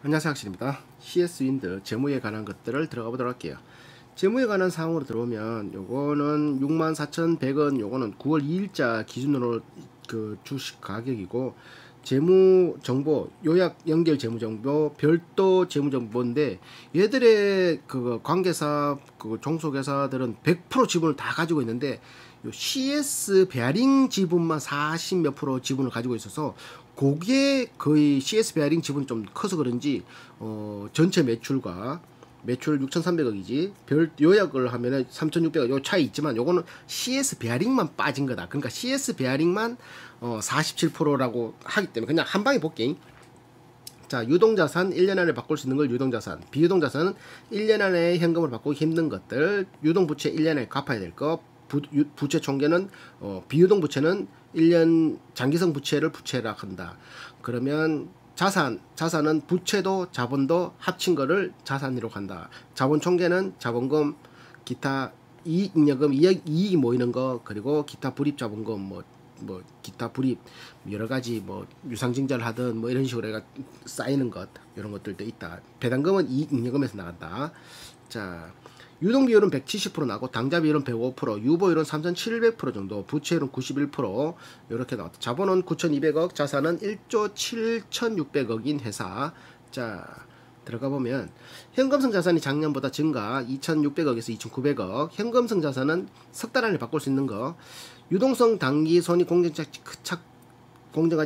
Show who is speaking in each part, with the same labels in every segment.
Speaker 1: 안녕하세요, 학실입니다. CS윈드 재무에 관한 것들을 들어가 보도록 할게요. 재무에 관한 사항으로 들어오면 요거는 64,100원, 요거는 9월 2일자 기준으로 그 주식 가격이고, 재무 정보, 요약 연결 재무 정보, 별도 재무 정보인데, 얘들의 그 관계사, 그 종속회사들은 100% 지분을 다 가지고 있는데, 요 CS 베어링 지분만 40 몇 프로 지분을 가지고 있어서, 그게 거의 CS 베어링 지분이 좀 커서 그런지 전체 매출과 매출 6,300억이지 별 요약을 하면은 3,600억 요 차이 있지만 요거는 CS 베어링만 빠진 거다. 그러니까 CS 베어링만 47%라고 하기 때문에 그냥 한 방에 볼게. 자, 유동자산 1년 안에 바꿀 수 있는 걸 유동자산, 비유동자산은 1년 안에 현금으로 바꾸기 힘든 것들, 유동부채 1년 안에 갚아야 될 거, 부채 총계는 비유동 부채는 1년 장기성 부채를 부채라 한다. 그러면 자산은 부채도 자본도 합친 거를 자산으로 간다. 자본 총계는 자본금, 기타 이익잉여금, 이익이 모이는 거, 그리고 기타 불입 자본금, 뭐 기타 불입 여러 가지 뭐 유상증자를 하든 뭐 이런 식으로 해가 쌓이는 것, 이런 것들도 있다. 배당금은 이익잉여금에서 나간다. 자, 유동 비율은 170% 나고, 당자 비율은 105%, 유보율은 3,700% 정도, 부채율은 91% 이렇게 나왔다. 자본은 9,200억, 자산은 1조 7,600억인 회사. 자, 들어가 보면 현금성 자산이 작년보다 증가 2,600억에서 2,900억. 현금성 자산은 석 달 안에 바꿀 수 있는 거. 유동성 단기 손익 공정가치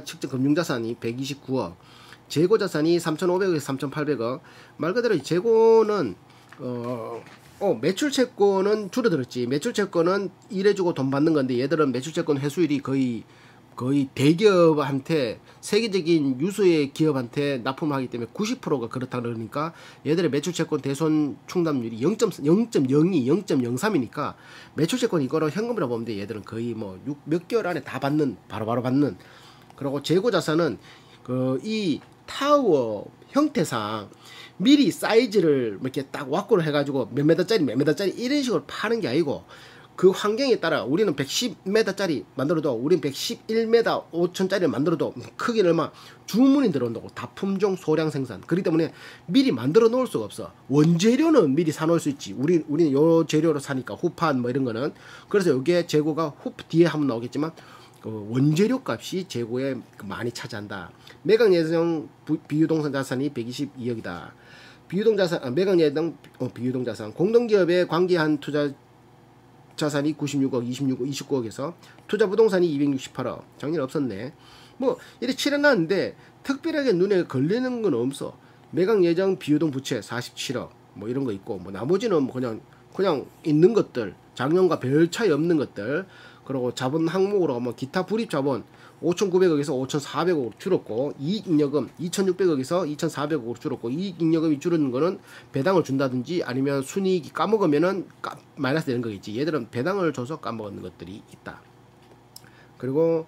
Speaker 1: 측정 금융자산이 129억. 재고자산이 3,500억에서 3,800억. 말 그대로 재고는 매출 채권은 줄어들었지. 매출 채권은 일해주고 돈 받는 건데, 얘들은 매출 채권 회수율이 거의 대기업한테, 세계적인 유수의 기업한테 납품하기 때문에 90%가 그렇다 그러니까 얘들의 매출 채권 대손 충당률이 0.02, 0.03이니까 매출 채권 이거로 현금이라 보면 돼. 얘들은 거의 뭐 몇 개월 안에 다 받는, 바로바로 받는. 그리고 재고 자산은 이 타워 형태상 미리 사이즈를 이렇게 딱 왁구를 해가지고 몇 메다짜리 이런 식으로 파는 게 아니고, 그 환경에 따라 우리는 110m짜리 만들어도, 우리는 111m 5천짜리를 만들어도 크기는 얼마 주문이 들어온다고. 다 품종 소량 생산. 그렇기 때문에 미리 만들어 놓을 수가 없어. 원재료는 미리 사놓을 수 있지. 우리는 요 재료로 사니까, 후판 뭐 이런 거는. 그래서 여기에 재고가 뒤에 한번 나오겠지만 원재료 값이 재고에 많이 차지한다. 매각 예정 비유동산 자산이 122억이다. 매각 예정 비유동 자산, 공동기업에 관계한 투자 자산이 96억, 29억에서 투자 부동산이 268억. 작년에 없었네. 뭐 이렇게 칠해놨는데 특별하게 눈에 걸리는 건 없어. 매각 예정 비유동 부채 47억 뭐 이런 거 있고, 뭐 나머지는 뭐 그냥 있는 것들, 작년과 별 차이 없는 것들. 그리고 자본 항목으로 가면 기타 불입 자본 5,900억에서 5,400억으로 줄었고, 이익잉여금 2,600억에서 2,400억으로 줄었고, 이익잉여금이 줄은 거는 배당을 준다든지 아니면 순이익이 까먹으면은 마이너스 되는 거겠지. 얘들은 배당을 줘서 까먹는 것들이 있다. 그리고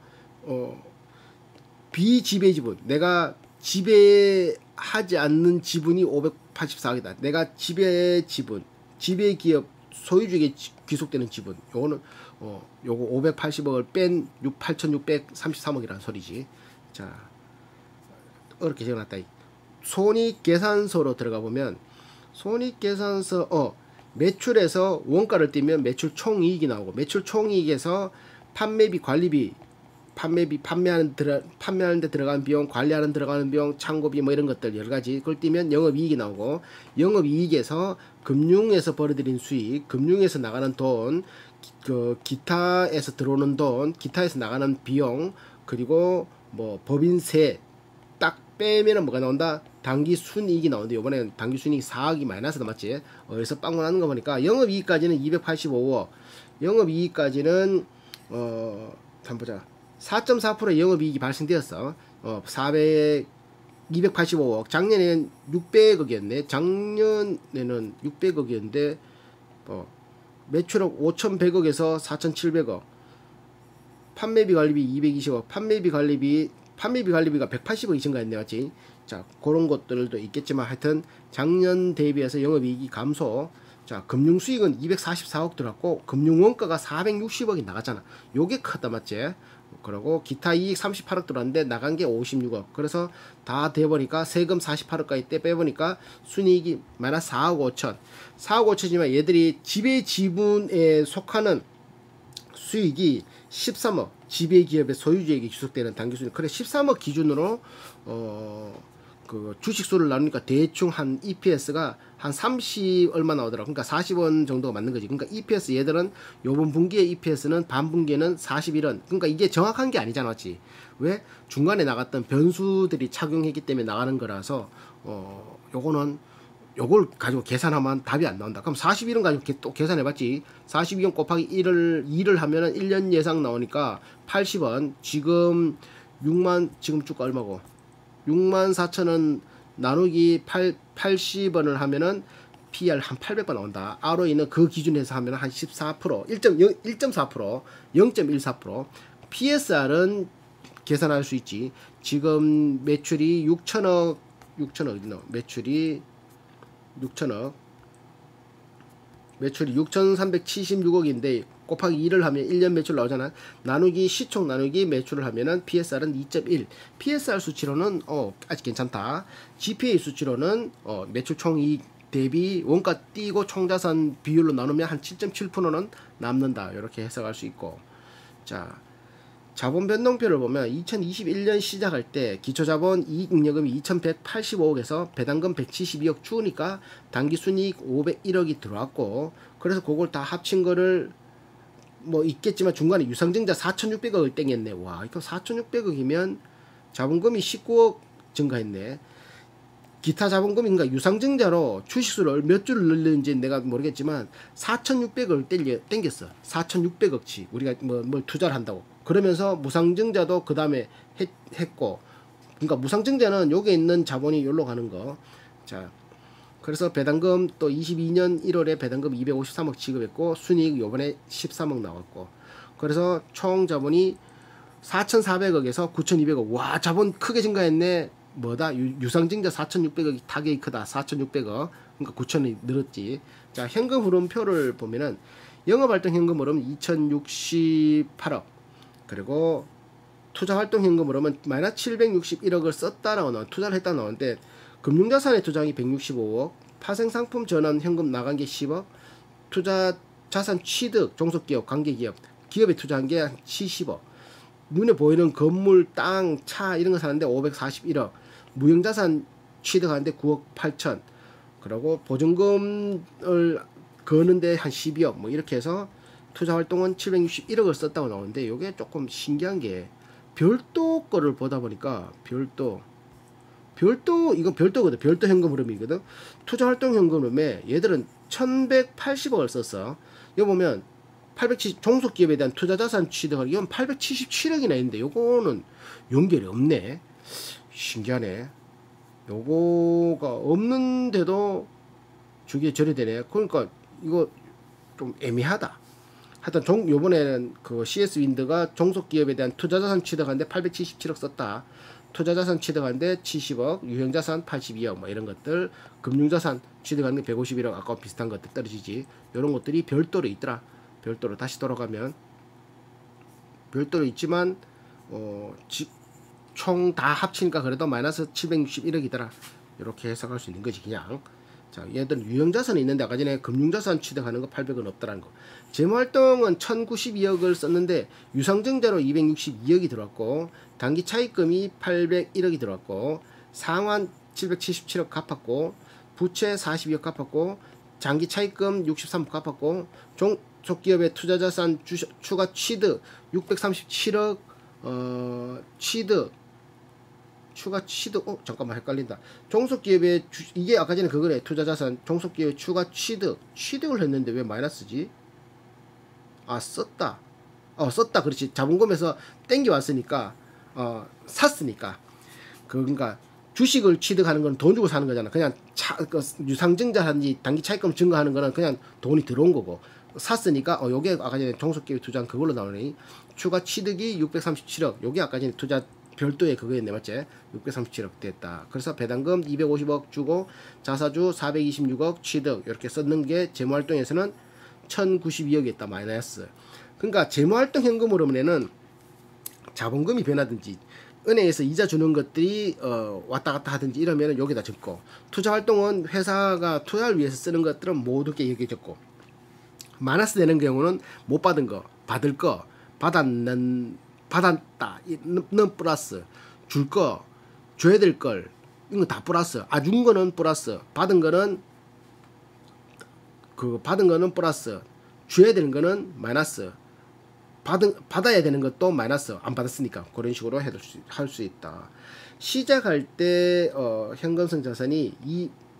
Speaker 1: 비지배 지분, 내가 지배하지 않는 지분이 584억이다. 내가 지배 지분, 지배 기업 소유주에게 귀속되는 지분, 요거는 요거 580억을 뺀 8,633억이라는 소리지. 자, 어렵게 적어놨다. 손익계산서로 들어가 보면, 손익계산서 매출에서 원가를 떼면 매출 총이익이 나오고, 매출 총이익에서 판매비, 관리비, 판매하는 데 들어가는 비용, 관리하는 데 들어가는 비용, 창고비 뭐 이런 것들 여러 가지, 그걸 떼면 영업이익이 나오고, 영업이익에서 금융에서 벌어들인 수익, 금융에서 나가는 돈, 기타에서 들어오는 돈, 기타에서 나가는 비용, 그리고 뭐 법인세 딱 빼면은 뭐가 나온다? 당기 순이익이 나오는데, 요번엔 당기 순이익 4억이 마이너스다, 맞지? 여기서 빵꾸 나는 거 보니까 영업이익까지는 285억, 영업이익까지는 한번 보자. 4.4% 영업이익이 발생되었어. 285억. 작년에는 600억이었네. 작년에는 600억이었는데 매출은 5,100억에서 4,700억. 판매비 관리비 220억. 판매비 관리비가 180억이 증가했네, 맞지? 자, 그런 것들도 있겠지만 하여튼 작년 대비해서 영업이익이 감소. 자, 금융수익은 244억 들어갔고, 금융원가가 460억이 나갔잖아. 요게 크다, 맞지? 그리고 기타 이익 38억 들어왔는데 나간 게 56억. 그래서 다 돼보니까 세금 48억까지 떼 빼보니까 순이익이 마이너스 4억 5천. 4억 5천이지만 얘들이 지배 지분에 속하는 수익이 13억. 지배 기업의 소유주에게 귀속되는 당기 순이익. 그래 13억 기준으로 그 주식 수를 나누니까 대충 한 EPS가 한 30 얼마 나오더라고. 그러니까 40원 정도가 맞는 거지. 그러니까 EPS 얘들은 요번 분기의 EPS는 반분기에는 41원. 그러니까 이게 정확한 게 아니잖아, 맞지? 왜? 중간에 나갔던 변수들이 착용했기 때문에 나가는 거라서 요거는 요걸 가지고 계산하면 답이 안 나온다. 그럼 41원 가지고 또 계산해봤지. 42원 곱하기 2를 하면은 1년 예상 나오니까 80원. 지금 6만 지금 주가 얼마고? 64,000원 나누기 80원을 하면은 PR 한 800번 나온다. ROE는 그 기준에서 하면 한 14%, 1.4%, 0.14%. PSR은 계산할 수 있지. 지금 매출이 6천억 매출이 6,376억인데 곱하기 2를 하면 1년 매출 나오잖아. 나누기 시총 나누기 매출을 하면은 PSR은 2.1. PSR 수치로는 아직 괜찮다. GPA 수치로는 매출 총이익 대비 원가 띄고 총자산 비율로 나누면 한 7.7%는 남는다. 이렇게 해석할 수 있고. 자, 자본 변동표를 보면 2021년 시작할 때 기초자본 이익잉여금이 2185억에서 배당금 172억 주니까 당기순이익 501억이 들어왔고, 그래서 그걸 다 합친 거를 뭐 있겠지만 중간에 유상증자 4600억을 땡겼네. 와, 이거 4600억이면 자본금이 19억 증가했네. 기타 자본금인가 유상증자로 주식수를 몇 주를 늘렸는지 내가 모르겠지만 4600억을 땡겼어. 4600억치 우리가 뭘 투자를 한다고. 그러면서 무상증자도 그 다음에 했고, 그러니까 무상증자는 여기에 있는 자본이 여기로 가는 거. 자, 그래서 배당금 또 22년 1월에 배당금 253억 지급했고 순이익 요번에 13억 나왔고, 그래서 총 자본이 4,400억에서 9,200억. 와, 자본 크게 증가했네. 뭐다? 유상증자 4,600억이 타격이 크다. 4,600억. 그러니까 9,000이 늘었지. 자, 현금 흐름표를 보면은 영업활동 현금 흐름 2,068억. 그리고 투자활동 현금 흐름은 마이너스 761억을 썼다라고 나와. 투자를 했다 나오는데 금융자산에 투자한 게 165억. 파생상품 전환 현금 나간 게 10억. 투자 자산 취득 종속기업 관계기업 기업에 투자한 게 한 70억. 눈에 보이는 건물, 땅, 차 이런 거 사는데 541억. 무형자산 취득하는데 9억 8천. 그리고 보증금을 거는데 한 12억. 뭐 이렇게 해서 투자활동은 761억을 썼다고 나오는데, 이게 조금 신기한 게 별도 거를 보다 보니까 별도 이건 별도거든. 별도 현금 흐름이거든. 투자활동 현금 흐름에 얘들은 1180억을 썼어. 이거 보면 870 종속기업에 대한 투자자산 취득하기 이건 877억이나 있는데 요거는 연결이 없네. 신기하네. 요거가 없는데도 주기에 절이 되네. 그러니까 이거 좀 애매하다. 하여튼 요번에는 그 CS 윈드가 종속기업에 대한 투자자산 취득하는데 877억 썼다. 투자자산 취득하는데 70억, 유형자산 82억 뭐 이런 것들, 금융자산 취득하는 게 151억, 아까 비슷한 것들 떨어지지. 이런 것들이 별도로 있더라. 별도로 다시 돌아가면 별도로 있지만 총 다 합치니까 그래도 마이너스 761억이더라. 이렇게 해석할 수 있는 거지 그냥. 자, 얘들은 유형자산이 있는데 아까 전에 금융자산 취득하는 거 800원 없다라는 거. 재무활동은 1092억을 썼는데 유상증자로 262억이 들어왔고, 단기 차입금이 801억이 들어왔고, 상환 777억 갚았고, 부채 42억 갚았고, 장기 차입금 63억 갚았고, 종속기업의 투자자산 추가 취득 637억 추가 취득 잠깐만 헷갈린다. 종속기업의 이게 아까 전에 그거래. 투자자산 종속기업의 추가 취득을 했는데 왜 마이너스지? 아, 썼다. 그렇지. 자본금에서 땡겨왔으니까 샀으니까. 그러니까 주식을 취득하는 건 돈 주고 사는 거잖아. 그냥 유상증자하든지 단기 차익금 증가하는 거는 그냥 돈이 들어온 거고, 샀으니까 요게 아까 전에 종속기업에 투자한 그걸로 나오네. 추가 취득이 637억. 요게 아까 전에 투자 별도의 그거였네, 맞지? 637억 됐다. 그래서 배당금 250억 주고 자사주 426억 취득 이렇게 썼는 게 재무활동에서는 1092억이었다 마이너스. 그러니까 재무활동 현금 흐름에는 자본금이 변하든지 은행에서 이자 주는 것들이 왔다 갔다 하든지 이러면 여기다 적고, 투자 활동은 회사가 투자를 위해서 쓰는 것들은 모두 여기에 적고, 마이너스 되는 경우는 못 받은 거, 받을 거, 받았다 는 플러스, 줄 거, 줘야 될 걸, 이건 다 플러스, 준 거는 플러스, 받은 거는 플러스, 줘야 되는 거는 마이너스, 받아야 되는 것도 마이너스, 안 받았으니까. 그런 식으로 할 수 있다. 시작할 때 현금성 자산이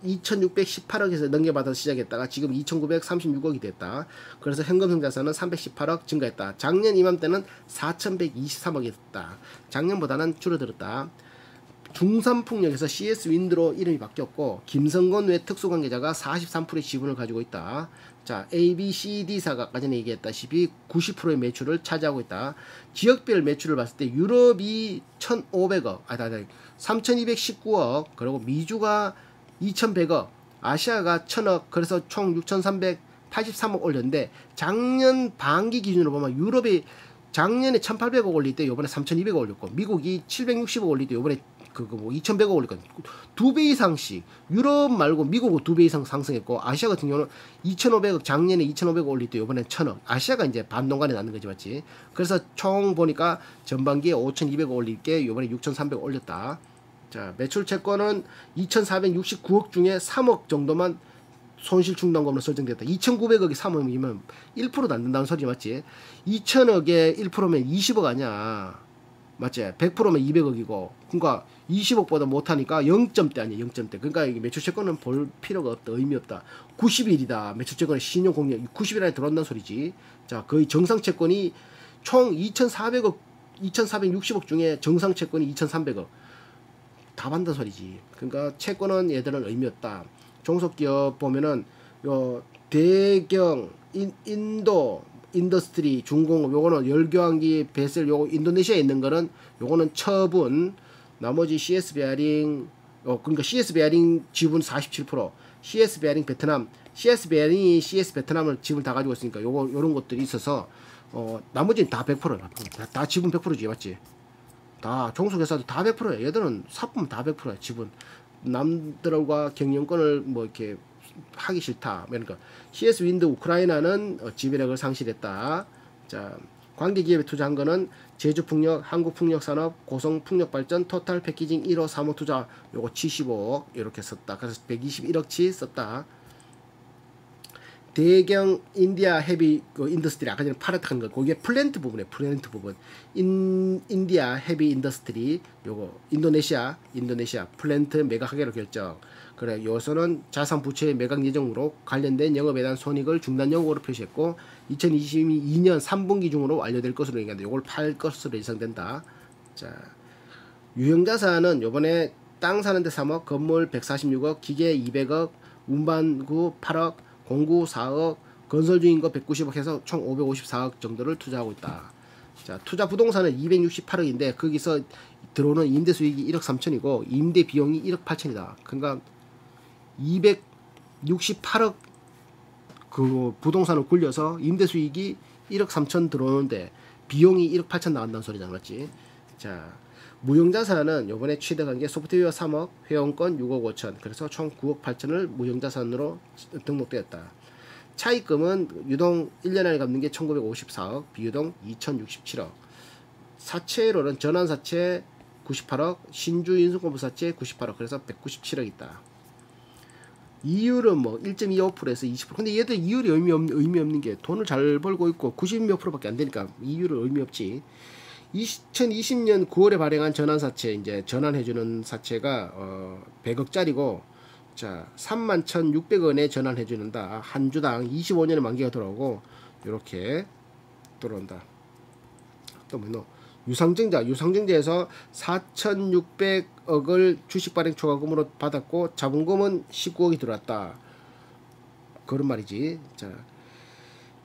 Speaker 1: 2618억에서 넘겨받아서 시작했다가 지금 2936억이 됐다. 그래서 현금성 자산은 318억 증가했다. 작년 이맘때는 4123억이 됐다. 작년보다는 줄어들었다. 중산풍력에서 CS 윈드로 이름이 바뀌었고, 김성건 외 특수관계자가 43%의 지분을 가지고 있다. 자, A, B, C, D사가 아까 전에 얘기했다시피 90%의 매출을 차지하고 있다. 지역별 매출을 봤을 때 유럽이 1,500억, 3,219억, 그리고 미주가 2,100억, 아시아가 1,000억, 그래서 총 6,383억 올렸는데, 작년 반기 기준으로 보면 유럽이 작년에 1,800억 올릴 때 요번에 3,200억 올렸고, 미국이 760억 올릴 때 요번에 2,100억 올렸거든. 2배 이상씩. 유럽 말고 미국은 2배 이상 상승했고, 아시아 같은 경우는 2,500억, 작년에 2,500억 올릴 때 요번엔 1,000억. 아시아가 이제 반동간에 나는 거지, 맞지? 그래서 총 보니까 전반기에 5,200억 올릴 게 요번에 6,300억 올렸다. 자, 매출 채권은 2,469억 중에 3억 정도만 손실 충당금으로 설정됐다. 2,900억이 3억이면 1%도 안 된다는 소리 맞지? 2,000억에 1%면 20억 아니야. 맞지? 100%면 200억이고. 그러니까 20억보다 못하니까 0점대 아니야, 0점대. 그러니까 이게 매출 채권은 볼 필요가 없다, 의미 없다. 90일이다. 매출 채권의 신용 공략 90일 안에 들어온다는 소리지. 자, 거의 정상 채권이 총 2,400억, 2,460억 중에 정상 채권이 2,300억. 다 받는다는 소리지. 그러니까 채권은 얘들은 의미 없다. 종속기업 보면은 요 대경, 인도, 인더스트리, 중공업, 요거는 열교환기, 베셀, 요거 인도네시아에 있는 거는 요거는 처분, 나머지 CS 베어링, 그러니까 CS 베어링 지분 47%, CS 베어링 베트남, CS 베어링이 CS 베트남을 지분 다 가지고 있으니까 요런 것들이 있어서 나머지는 다 100%야. 다 지분 100%지, 맞지? 다 종속회사도 다 100%야. 얘들은 사품 다 100%야, 지분. 남들과 경영권을 뭐 이렇게 하기 싫다. 그러니까 CS 윈드 우크라이나는 지배력을 상실했다. 자, 관계기업에 투자한 거는 제주풍력, 한국풍력산업, 고성풍력발전, 토탈 패키징 1호 3호 투자 요거 75억 이렇게 썼다. 그래서 121억치 썼다. 대경 인디아 헤비 인더스트리 아까 전에 파란한 거 거기에 플랜트 부분에 플랜트 부분 인디아 헤비 인더스트리 요거 인도네시아 플랜트 매각하기로 결정. 그래, 여기서는 자산 부채의 매각 예정으로 관련된 영업에 대한 손익을 중단 영업으로 표시했고 2022년 3분기 중으로 완료될 것으로 얘기하는데 요걸 팔 것으로 예상된다. 자, 유형자산은 요번에 땅 사는데 3억, 건물 146억, 기계 200억, 운반구 8억, 공구 4억, 건설 중인 거 190억 해서 총 554억 정도를 투자하고 있다. 자, 투자 부동산은 268억인데 거기서 들어오는 임대 수익이 1억 3천이고 임대 비용이 1억 8천이다. 그러니까 268억 그 부동산을 굴려서 임대 수익이 1억 3천 들어오는데 비용이 1억 8천 나간다는 소리잖아, 맞지? 자, 무형자산은 요번에 취득한 게 소프트웨어 3억, 회원권 6억 5천, 그래서 총 9억 8천을 무형자산으로 등록되었다. 차입금은 유동 1년 안에 갚는 게 1954억, 비유동 2067억. 사채로는 전환사채 98억, 신주인수공부사채 98억, 그래서 197억 있다. 이율은 뭐 1.25%에서 20%. 근데 얘들 이율이 의미 없는 게 돈을 잘 벌고 있고 90몇 %밖에 안 되니까 이율은 의미 없지. 2020년 9월에 발행한 전환사채, 이제 전환해주는 사채가 100억짜리고, 자, 31,600원에 전환해주는다. 한 주당 25년의 만기가 들어오고, 이렇게 들어온다. 또 뭐, 유상증자에서 4,600억을 주식 발행 초과금으로 받았고, 자본금은 19억이 들어왔다. 그런 말이지. 자,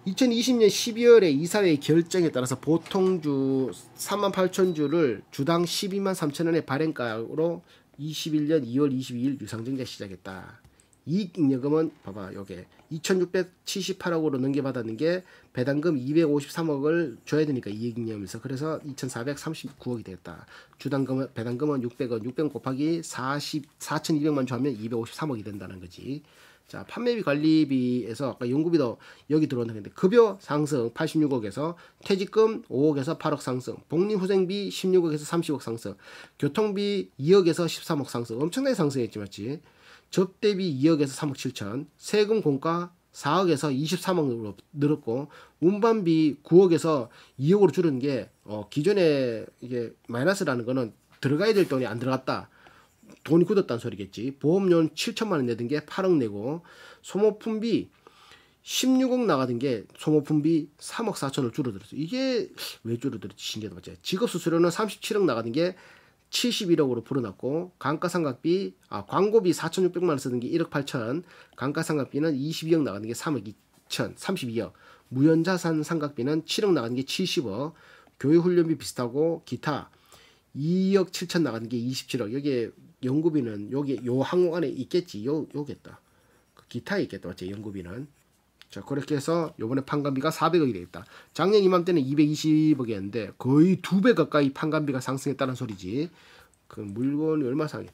Speaker 1: 2020년 12월에 이사회의 결정에 따라서 보통주 38,000주를 주당 12만 3천원의 발행가로 21년 2월 22일 유상증자 시작했다. 이익잉여금은 봐봐 요게 2678억으로 넘겨받았는 게 배당금 253억을 줘야 되니까 이익잉여금에서 그래서 2439억이 되겠다. 주당금은 배당금은 600원 600원 곱하기 4200만 주하면 253억이 된다는 거지. 자, 판매비 관리비에서 아까 연구비도 여기 들어온다는데 급여 상승 86억에서 퇴직금 5억에서 8억 상승, 복리후생비 16억에서 30억 상승, 교통비 2억에서 13억 상승, 엄청나게 상승했지 맞지? 접대비 2억에서 3억 7천, 세금 공과 4억에서 23억으로 늘었고 운반비 9억에서 2억으로 줄은 게 기존에 이게 마이너스라는 거는 들어가야 될 돈이 안 들어갔다. 돈이 굳었다는 소리겠지. 보험료는 7천만 원 내던 게 8억 내고 소모품비 16억 나가던 게 소모품비 3억 4천을 줄어들었어. 이게 왜 줄어들었지? 신기하다 맞지? 직업수수료는 37억 나가던 게 71억으로 불어났고 감가상각비 광고비 4,600만 원 쓰던 게 1억 8천, 감가상각비는 22억 나가는 게 3억 2천, 32억, 무연자산 상각비는 7억 나가는 게 70억, 교육훈련비 비슷하고 기타 2억 7천 나가는 게 27억. 여기에 연구비는 여기 요 항목 안에 있겠지. 요겠다. 기타에 있겠다. 맞지? 연구비는. 자, 그렇게 해서 요번에 판관비가 400억이 되겠다. 작년 이맘때는 220억이었는데 거의 2배 가까이 판관비가 상승했다는 소리지. 그 물건이 얼마 상해?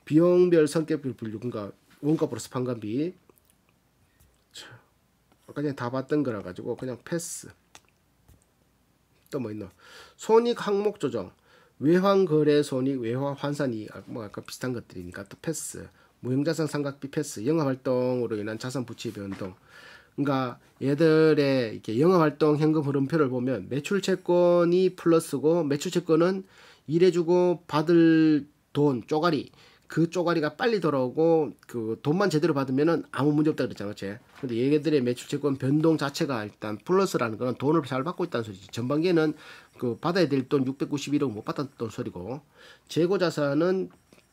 Speaker 1: 비용별 성격별 분류, 그러니까 원가 플러스 판관비. 자, 아까 전에 다 봤던 거라 가지고 그냥 패스. 또 뭐 있노? 손익 항목 조정. 외환거래 손익, 외화 환산이익, 뭐 아까 비슷한 것들이니까 또 패스. 무형자산 상각비 패스. 영업활동으로 인한 자산 부채 변동. 그러니까 얘들의 이렇게 영업활동 현금 흐름표를 보면 매출채권이 플러스고 매출채권은 일해주고 받을 돈 쪼가리, 그 쪼가리가 빨리 돌아오고 그 돈만 제대로 받으면은 아무 문제 없다 그랬잖아, 맞지? 근데 얘네들의 매출채권 변동 자체가 일단 플러스라는 거는 돈을 잘 받고 있다는 소리지. 전반기에는 그 받아야 될 돈 691억 못 받았던 소리고, 재고자산은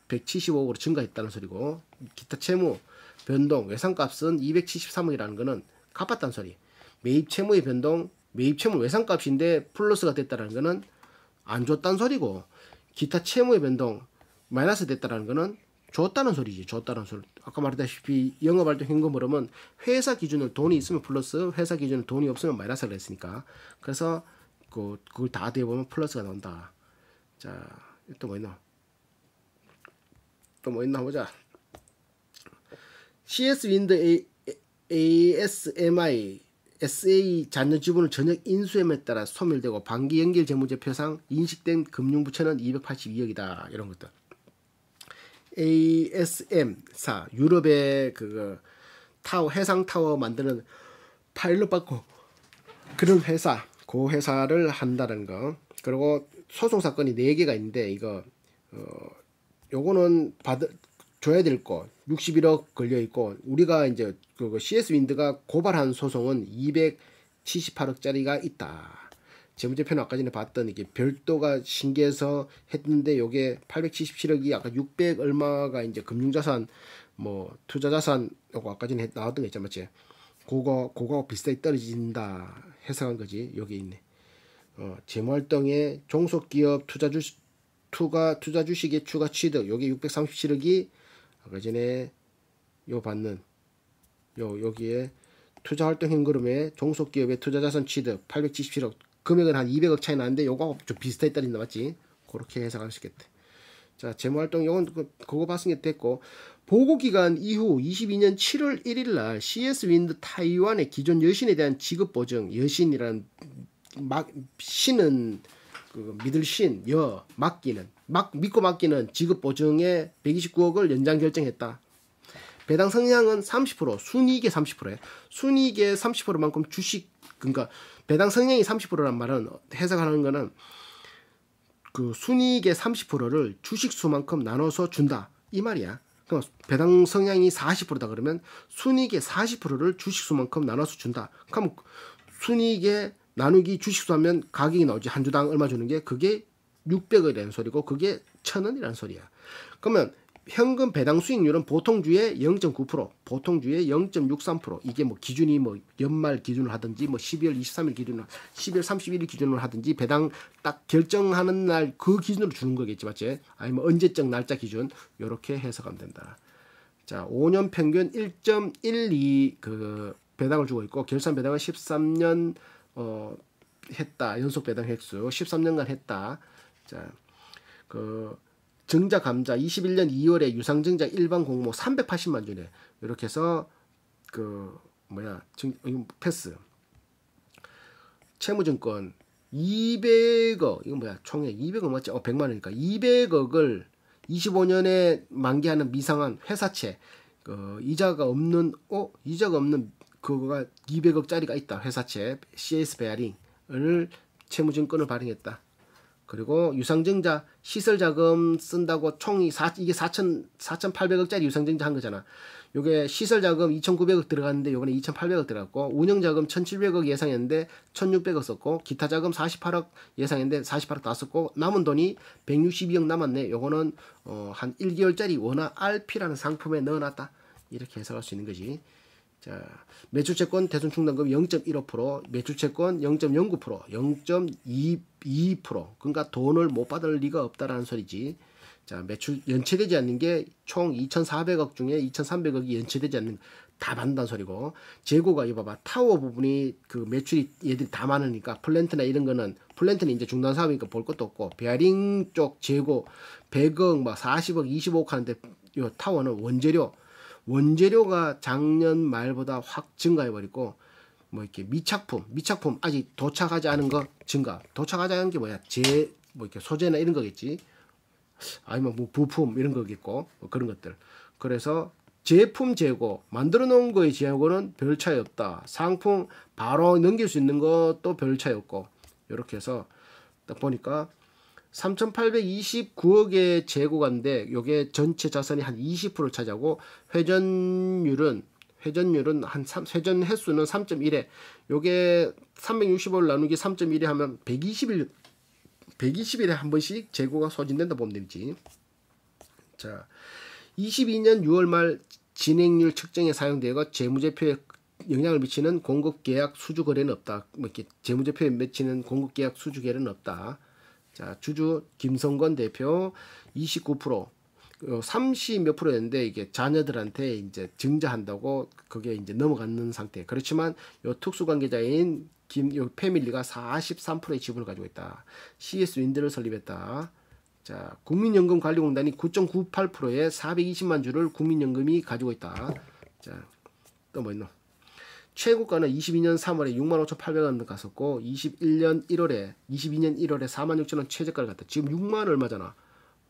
Speaker 1: 175억으로 증가했다는 소리고, 기타 채무 변동 외상값은 273억이라는 거는 갚았다는 소리. 매입 채무의 변동, 매입 채무 외상값인데 플러스가 됐다는 거는 안 줬다는 소리고, 기타 채무의 변동 마이너스 됐다는 거는 줬다는 소리지. 줬다는 소리. 아까 말했다시피 영업활동 현금 흐름은 회사 기준으로 돈이 있으면 플러스, 회사 기준으로 돈이 없으면 마이너스가 됐으니까. 그래서 그걸 다 대보면 플러스가 나온다. 자, 또 뭐 있나? 또 뭐 있나 보자. CS 윈드 ASMI SA 잔여 지분을 전액 인수함에 따라 소멸되고 반기 연결 재무제 표상 인식된 금융부채는 282억이다. 이런 것들. ASM사 유럽의 그 타워 해상 타워 만드는 파일럿 받고 그런 회사, 그 회사를 한다는 거. 그리고 소송 사건이 4개가 있는데 이거 요거는 줘야 될 거 61억 걸려 있고, 우리가 이제 그 CS 윈드가 고발한 소송은 278억짜리가 있다. 재무제표는 아까 전에 봤던 이게 별도가 신기해서 했는데 요게 877억이 아까 600 얼마가 이제 금융자산 뭐 투자자산 요거 아까 전에 나왔던 거 있잖아, 맞지? 그거 비슷하게 떨어진다 해석한 거지. 여기 있네. 재무활동에 종속기업 투자 주식의 추가 취득 요게 637억이 아까 전에 요 받는 여기에 투자활동 현금에 종속기업의 투자자산 취득 877억, 금액은 한 200억 차이 나는데 요거 좀 비슷하게 떨어진다 맞지? 그렇게 해석할 수 있겠다. 자, 재무활동 요건 그거 봤으니까 됐고, 보고기간 이후 22년 7월 1일 날 CS 윈드 타이완의 기존 여신에 대한 지급 보증, 여신이라는 신은 그 믿을 신, 믿고 맡기는 지급 보증에 129억을 연장 결정했다. 배당 성향은 30%, 순이익의 30%에 순이익의 30%만큼 주식, 그러니까 배당 성향이 30%란 말은 해석하는 거는 그 순이익의 30%를 주식수만큼 나눠서 준다 이 말이야. 그럼 배당 성향이 40%다 그러면 순이익의 40%를 주식수만큼 나눠서 준다. 그럼 순이익의 나누기 주식수 하면 가격이 나오지. 한 주당 얼마 주는 게 그게 600억이라는 소리고 그게 1,000원이라는 소리야. 그러면 현금 배당 수익률은 보통주의 0.9%, 보통주의 0.63%. 이게 뭐 기준이 뭐 연말 기준으로 하든지 뭐 12월 23일 기준으로, 12월 31일 기준으로 하든지 배당 딱 결정하는 날 그 기준으로 주는 거겠지, 맞지? 아니면 언제적 날짜 기준, 요렇게 해석하면 된다. 자, 5년 평균 1.12 그 배당을 주고 있고 결산 배당은 13년 했다. 연속 배당 횟수 13년간 했다. 자, 그 증자 감자 21년 2월에 유상증자 일반 공모 380만 주네. 이렇게 해서 그 패스. 채무증권 200억 이거 총액 200억 맞지? 100만 원이니까 200억을 25년에 만기하는 미상한 회사채 이자가 없는 그거가 200억짜리가 있다. 회사채 CS 베어링을 채무증권을 발행했다. 그리고 유상증자 시설자금 쓴다고 총이 이게 4,800억짜리 유상증자 한 거잖아. 요게 시설자금 2,900억 들어갔는데 요번에 2,800억 들어갔고 운영자금 1,700억 예상했는데 1,600억 썼고 기타자금 48억 예상했는데 48억 다 썼고 남은 돈이 162억 남았네. 요거는 한 1개월짜리 원화 RP라는 상품에 넣어놨다. 이렇게 해석할 수 있는 거지. 자, 매출채권 대손충당금 0.15%, 매출채권 0.09%, 0.22%. 그러니까 돈을 못 받을 리가 없다라는 소리지. 자, 매출 연체되지 않는 게 총 2,400억 중에 2,300억이 연체되지 않는 다 받는다는 소리고. 재고가 이거 봐봐. 타워 부분이 그 매출이 얘들이 다 많으니까 플랜트나 이런 거는 플랜트는 이제 중단 사업이니까 볼 것도 없고 베어링 쪽 재고 100억 막 40억 25억 하는데 요 타워는 원재료가 작년 말보다 확 증가해버리고 뭐 이렇게 미착품 아직 도착하지 않은 거 증가. 도착하지 않은 게 뭐야? 뭐 이렇게 소재나 이런 거겠지. 아니면 뭐 부품 이런 거겠고 뭐 그런 것들. 그래서 제품 재고 만들어 놓은 거의 재고는 별 차이 없다. 상품 바로 넘길 수 있는 것도 별 차이 없고 이렇게 해서 딱 보니까 3,829억의 재고가인데 요게 전체 자산이 한 20% 차지하고 회전율은 회전 횟수는 3.1회. 요게 365를 나누기 3.1회 하면 120일에 한 번씩 재고가 소진된다 보면 되지. 자, 22년 6월 말 진행률 측정에 사용되고 재무제표에 영향을 미치는 공급계약 수주 거래는 없다. 뭐 이렇게 재무제표에 미치는 공급계약 수주 거래는 없다. 자, 주주 김성건 대표 29%, 30 몇 프로였는데 이게 자녀들한테 이제 증자한다고 그게 이제 넘어가는 상태. 그렇지만 요 특수관계자인 요 패밀리가 43%의 지분을 가지고 있다. CS 윈드를 설립했다. 자, 국민연금관리공단이 9.98%의 420만 주를 국민연금이 가지고 있다. 자, 또 뭐 있노? 최고가는 22년 3월에 65,800원 갔었고 22년 1월에 46,000원 최저가를 갔다. 지금 6만 얼마잖아.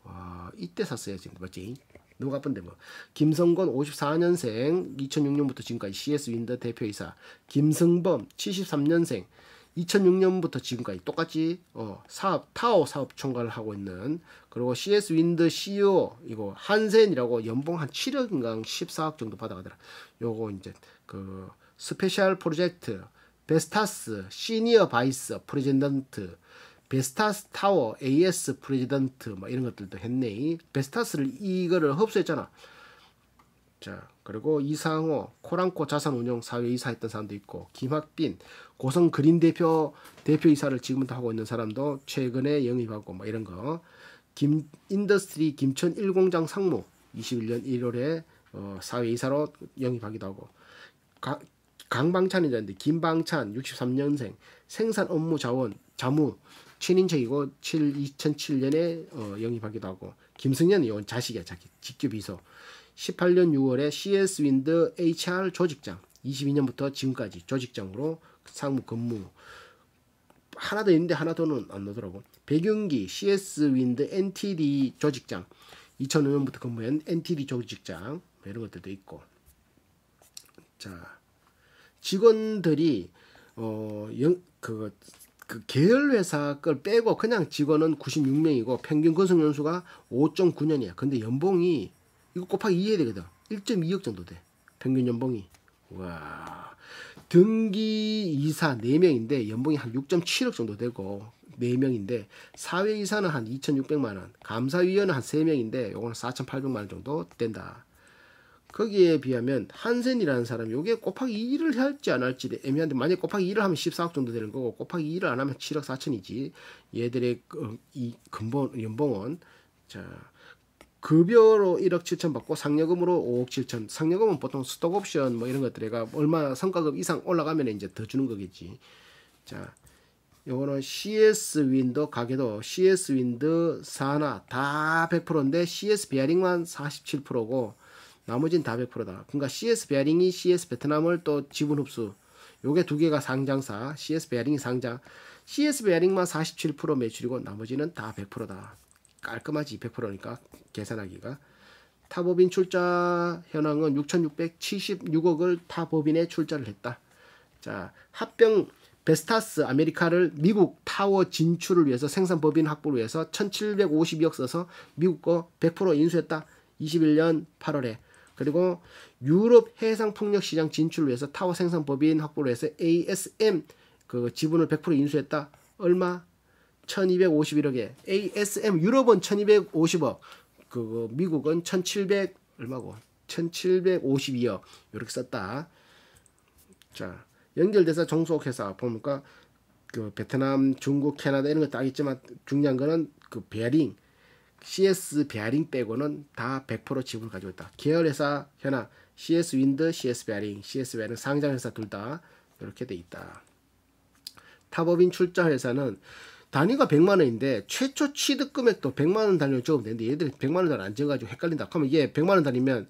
Speaker 1: 와, 이때 샀어요 지금. 맞지? 너무 바쁜데 뭐. 김성건 54년생 2006년부터 지금까지 CS 윈드 대표이사. 김승범 73년생 2006년부터 지금까지 똑같이 타워 사업 총괄을 하고 있는. 그리고 CS 윈드 CEO 이거 한센이라고 연봉 한 7억인가 14억 정도 받아가더라. 요거 이제 그 스페셜 프로젝트 베스타스 시니어 바이스 프레지던트 베스타스 타워 AS 프레지던트 뭐 이런 것들도 했네. 베스타스를 이거를 흡수했잖아. 자, 그리고 이상호 코랑코 자산운용 사회이사 했던 사람도 있고 김학빈 고성 그린 대표이사를 지금부터 하고 있는 사람도 최근에 영입하고 뭐 이런 거. 인더스트리 김천 1공장 상무 21년 1월에 사회이사로 영입하기도 하고. 강방찬이라는데 김방찬 63년생 생산 업무 자무 친인척이고 2007년에 영입하기도 하고. 김승현은 이건 자식이야. 자기 직계비서 18년 6월에 CS 윈드 HR 조직장 22년부터 지금까지 조직장으로 상무 근무. 하나 더 있는데 하나 더는 안 나오더라고. 백윤기 CS 윈드 NTD 조직장 2005년부터 근무한 NTD 조직장 이런 것들도 있고. 자, 직원들이 그 계열 회사 걸 빼고 그냥 직원은 96명이고 평균 근속 연수가 5.9년이야. 근데 연봉이 이거 곱하기 2 해야 되거든. 1.2억 정도 돼. 평균 연봉이. 와. 등기 이사 4명인데 연봉이 한 6.7억 정도 되고 4명인데 사회이사는 한 2,600만 원, 감사위원은 한 3명인데 요거는 4,800만 원 정도 된다. 거기에 비하면 한센이라는 사람이 요게 곱하기 2를 할지 안 할지 애매한데 만약에 곱하기 2를 하면 14억 정도 되는 거고 곱하기 2를 안 하면 7억 4천이지. 얘들의 이 근본 연봉은. 자, 급여로 1억 7천 받고 상여금으로 5억 7천. 상여금은 보통 스톡옵션 뭐 이런 것들에가 얼마 성과급 이상 올라가면 이제 더 주는 거겠지. 자, 요거는 CS 윈드 가게도 CS 윈드 사나 다 100%인데 CS 베어링만 47%고 나머지는 다 100%다. 그러니까 CS 베어링이 CS 베트남을 또 지분 흡수. 요게 두 개가 상장사. CS 베어링이 상장. CS 베어링만 47% 매출이고 나머지는 다 100%다. 깔끔하지 100%니까 계산하기가. 타법인 출자 현황은 6,676억을 타법인에 출자를 했다. 자, 합병 베스타스 아메리카를 미국 타워 진출을 위해서 생산법인 확보를 위해서 1,752억 써서 미국 거 100% 인수했다. 21년 8월에. 그리고 유럽 해상풍력 시장 진출을 위해서 타워 생산법인 확보를 해서 ASM 그 지분을 100% 인수했다. 얼마? 1251억에. ASM 유럽은 1250억. 그 미국은 1700 얼마고? 1752억. 이렇게 썼다. 자, 연결돼서 종속회사 보니까 그 베트남, 중국, 캐나다 이런 거 다 있지만 중요한 거는 그 베어링 CS 베어링 빼고는 다 100% 지분을 가지고 있다. 계열회사 현황 CS 윈드, CS 베어링, CS 베어링 상장회사 둘 다 이렇게 돼 있다. 타법인 출자 회사는 단위가 100만 원인데 최초 취득 금액도 100만 원 단위로 적으면 되는데 얘들이 100만 원 단위 안 적어가지고 헷갈린다. 그러면 이게 100만 원 단위면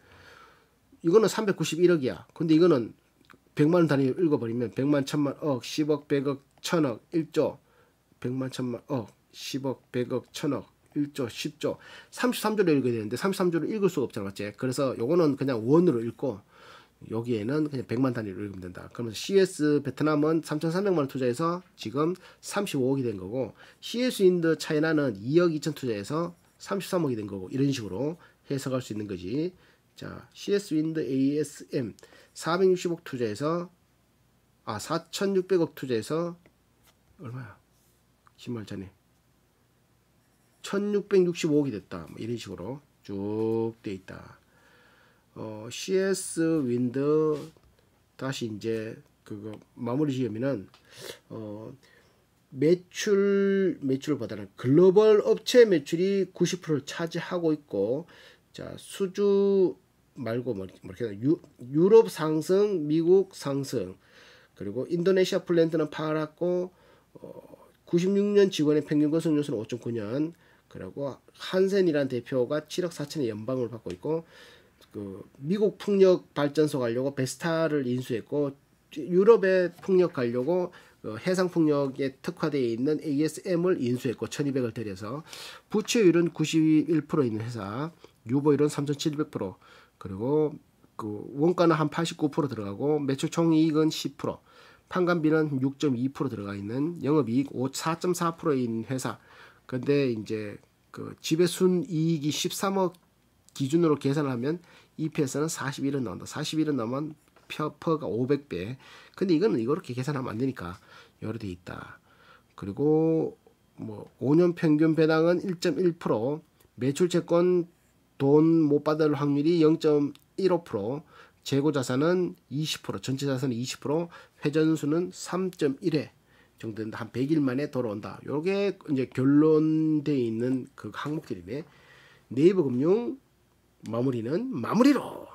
Speaker 1: 이거는 391억이야. 근데 이거는 100만 원 단위로 읽어버리면 100만, 1000만, 억, 10억, 100억, 1000억, 1조 100만, 1000만, 억, 10억, 100억, 1000억, 1조, 10조 33조로 읽어야 되는데 33조로 읽을 수가 없잖아. 맞지? 그래서 요거는 그냥 원으로 읽고 여기에는 그냥 100만 단위로 읽으면 된다. 그러면서 CS 베트남은 3,300만 원 투자해서 지금 35억이 된 거고 CS 인도 차이나는 2억 2천 투자해서 33억이 된 거고 이런 식으로 해석할 수 있는 거지. 자, CS 윈드 ASM 460억 투자해서 4,600억 투자해서 얼마야? 10만 전에 1,665억이 됐다. 뭐 이런 식으로 쭉 돼 있다. CS 윈드 다시 이제 그거 마무리 지으면은 매출보다는 글로벌 업체 매출이 90%를 차지하고 있고, 자, 수주 말고 이렇게 유럽 상승, 미국 상승, 그리고 인도네시아 플랜트는 팔았고 96년 직원의 평균 거성료수는 5.9년, 그리고 한센이라는 대표가 7억 4천의 연방을 받고 있고, 그 미국 풍력 발전소 가려고 베스타를 인수했고, 유럽의 풍력 가려고 해상 풍력에 특화되어 있는 ASM을 인수했고 1,200을 들여서, 부채율은 91% 있는 회사, 유보율은 3,700%, 그리고 그 원가는 한 89% 들어가고 매출 총이익은 10%, 판관비는 6.2% 들어가 있는 영업이익 4.4%인 회사. 근데 이제 그 지배순이익이 13억 기준으로 계산하면 EPS는 41은 나온다. 41은 나오면 퍼가 500배. 근데 이거는 이렇게 계산하면 안 되니까 여러 돼 있다. 그리고 뭐 5년 평균 배당은 1.1%, 매출 채권 돈 못 받을 확률이 0.15%, 재고 자산은 20%, 전체 자산은 20%, 회전수는 3.1회 정도 된다. 한 100일 만에 돌아온다. 요게 이제 결론되어 있는 그 항목들이네. 네이버 금융 마무리는 마무리로.